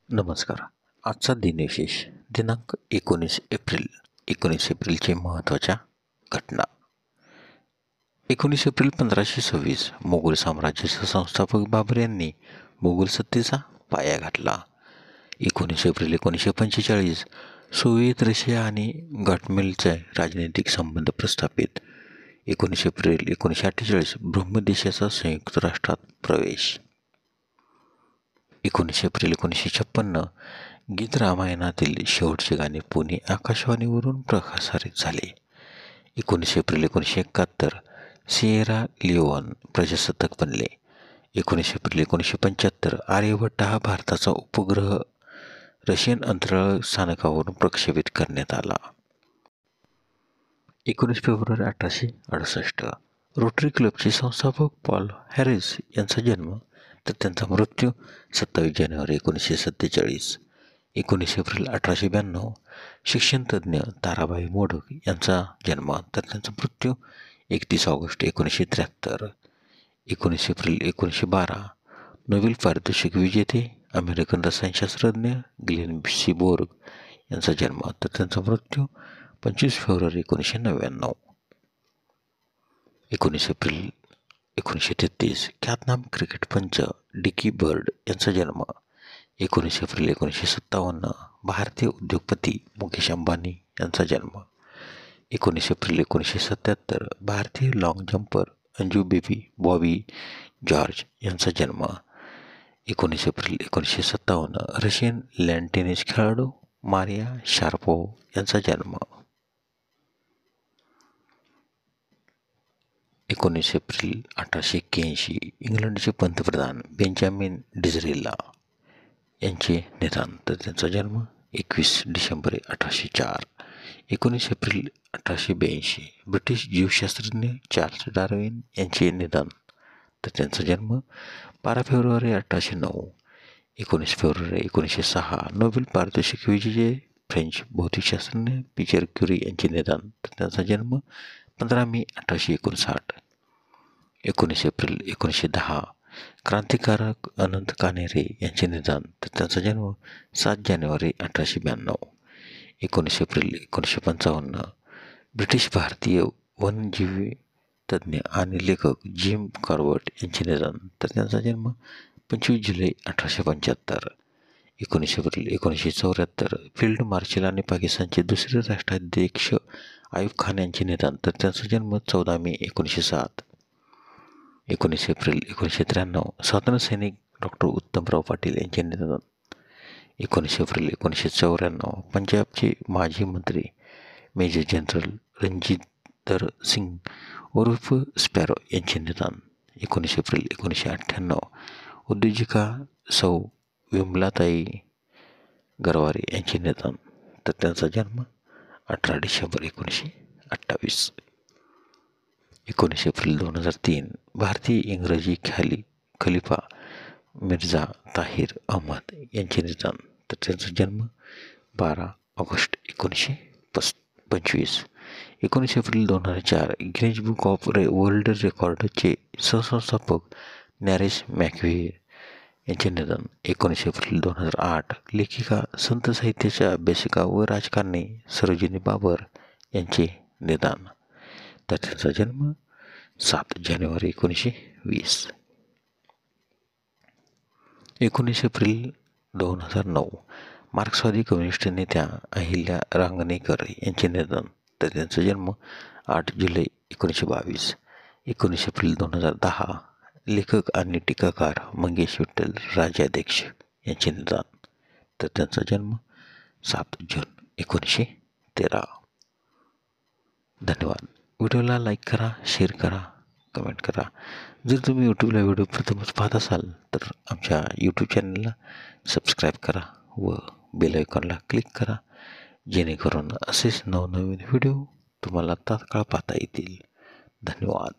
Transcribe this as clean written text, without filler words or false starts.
नमस्कार. आजचा दिनविशेष दिनांक 19 एप्रिल. 19 एप्रिलचे महत्त्वाच्या घटना. 19 एप्रिल 1526 मोगल साम्राज्याचे संस्थापक बाबर यांनी मोगल सत्तेचा पाया घातला. 19 एप्रिल 1945 सोव्हिएत रशिया आणि गटमेलचे राजनैतिक संबंध प्रस्थापित. 19 एप्रिल 1948 ब्रह्मदेशाचा संयुक्त राष्ट्रात प्रवेश. 19 एप्रिल 1956 गीत रामायणातील शेवटचे गाणे पुणे आकाशवाणीवरून प्रसारित झाले. 19 एप्रिल 1971 सिएरा लिओन प्रजासत्ताक बनले. 19 एप्रिल 1975 आर्यभट्ट हा भारताचा उपग्रह रशियन अंतराळ स्थानकावरून प्रक्षेपित करण्यात आला. 19 फेब्रुवारी 1868 रोटरी क्लबचे संस्थापक पॉल हॅरिस यांचा जन्म तर त्यांचा मृत्यू 27 जानेवारी 1947. 19 एप्रिल 1892 शिक्षणतज्ज्ञ ताराबाई मोडक यांचा जन्म तर त्यांचा मृत्यू 31 ऑगस्ट 1973. 19 एप्रिल 1912 नोबेल पारितोषिक विजेते अमेरिकन रसायनशास्त्रज्ञ ग्लेन सी बोर्ग यांचा जन्म तर त्यांचा मृत्यू 25 फेब्रुवारी 1999. 19 एप्रिल 1933 ख्यातनाम क्रिकेट पंच डिकी बर्ड यांचा जन्म. 19 एप्रिल 1957 भारतीय उद्योगपती मुकेश अंबानी यांचा जन्म. 19 एप्रिल 1977 भारतीय long jumper Anju baby Bobby George यांचा जन्म. 19 एप्रिल 1957 रशियन लॅन टेनिस खेळाडू मारिया शारापोव्हा यांचा जन्म. 19 एप्रिल 1881 इंग्लंडचे पंतप्रधान बेंजामिन डिझरेला यांचे निधन तर त्यांचा जन्म 21 डिसेंबर 1804. 19 एप्रिल 1882 ब्रिटिश जीवशास्त्रज्ञ चार्ल्स डार्विन यांचे निधन तर त्यांचा जन्म 12 फेब्रुवारी 1809. 19 फेब्रुवारी 1906 नोबेल पारितोषिक विजेते फ्रेंच भौतिकशास्त्रज्ञ पियर क्युरी यांचे निधन तर त्यांचा जन्म 15 मे 1859. 19 एप्रिल 1910 क्रांतिकारक अनंत कानेरे यांचे निधन तर त्यांचा जन्म 7 जानेवारी 1892. 19 एप्रिल 1955 ब्रिटिश भारतीय वन्यजीव तज्ज्ञ आणि लेखक जिम कॉर्बेट यांचे निधन तर त्यांचा जन्म 25 जुलै 1875. 19 एप्रिल 1974 फील्ड मार्शल आणि पाकिस्तानचे दुसरे राष्ट्राध्यक्ष आयुब खान यांचे निधन तर त्यांचा जन्म 14 मे 1907. 19 एप्रिल 1993 स्वातंत्र्यसैनिक डॉक्टर उत्तमराव पाटील यांचे निधन. 19 एप्रिल 1994 पंजाबचे माजी मंत्री मेजर जनरल रणजिंदर सिंग उर्फ स्पॅरो यांचे निधन. 19 एप्रिल 1998 उद्योजिका सौ विमलाताई गरवारे यांचे निधन तर त्यांचा जन्म 18 डिसेंबर 1928. 19 एप्रिल 2003 भारतीय इंग्रजी खलिफा मिर्झा ताहिर अहमद यांचे निधन तर त्यांचा जन्म 12 August 1925. 19 April 2004 Guinness Book of World रेकॉर्डचे सहसंस्थापक नॅरेस मॅकव्हिर यांचे निधन. 19 एप्रिल 2008 लेखिका संत साहित्याच्या अभ्यासिका व राजकारणी सरोजिनी बाबर यांचे निधन तर त्यांचा जन्म 7 जानेवारी 1920. 19 एप्रिल 2009 मार्क्सवादी कम्युनिस्ट नेत्या अहिल्या रांगणेकर यांचे निधन तर त्यांचा जन्म 8 जुलै 1922. 19 एप्रिल 2010 लेखक आणि टीकाकार मंगेश विठ्ठल राजाध्यक्ष यांचे निधन तर त्यांचा जन्म 7 जून 1913. धन्यवाद. व्हिडिओला लाईक करा, शेअर करा, कमेंट करा. जर तुम्ही यूट्यूबला व्हिडिओ प्रथमच पाहत असाल तर आमच्या यूट्यूब चॅनलला सबस्क्राईब करा व बेल आयकॉनला क्लिक करा जेणेकरून असेच नवनवीन व्हिडिओ तुम्हाला तात्काळ पाहता येतील. धन्यवाद.